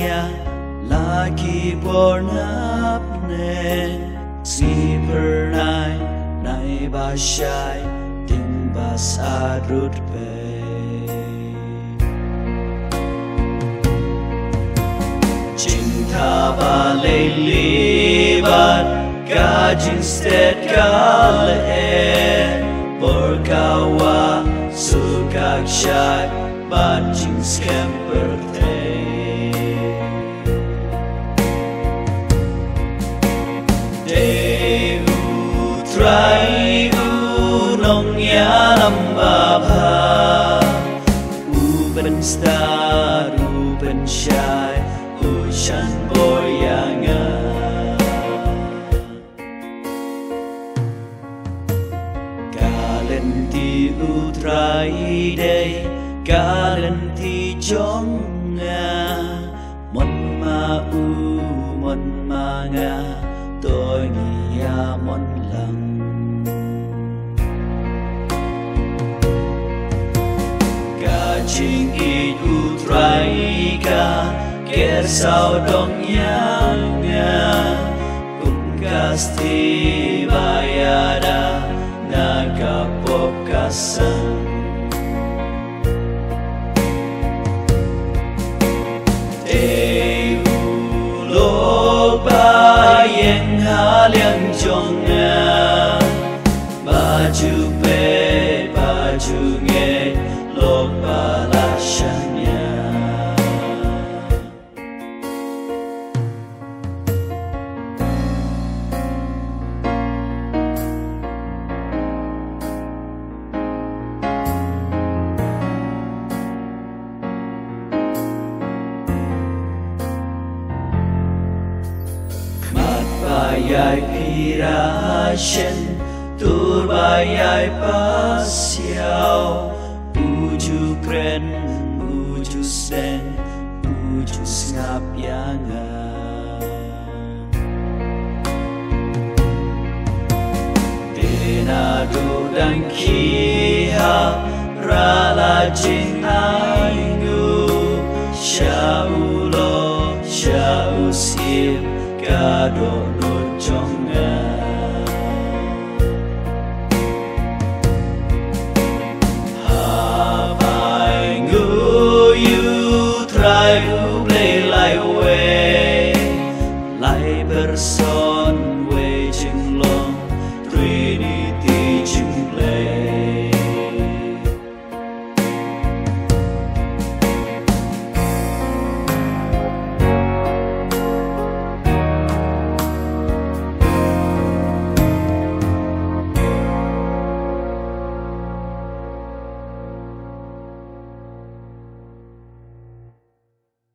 nia lagi bornap ne si pernai nai bashai ting bas adrut pe cinta balai libat gajin stet kale berkawa sukak syai bajing skemper trai nong ya lamba uben star uben shai ushan boyanga galenti utrai day galenti jonga mon ma nga tôi nghe mon lăng chinh ít utrai ka ker sao dong yang kasti bayada naga pokasan ulo bayeng haliang jonga baju pe baju nge lok balasanya mat bayai pirashen tur bayai pasiao uju kren uju sen uju ngap yanga denado dan kiha rala jing aingu shaulo shausim gado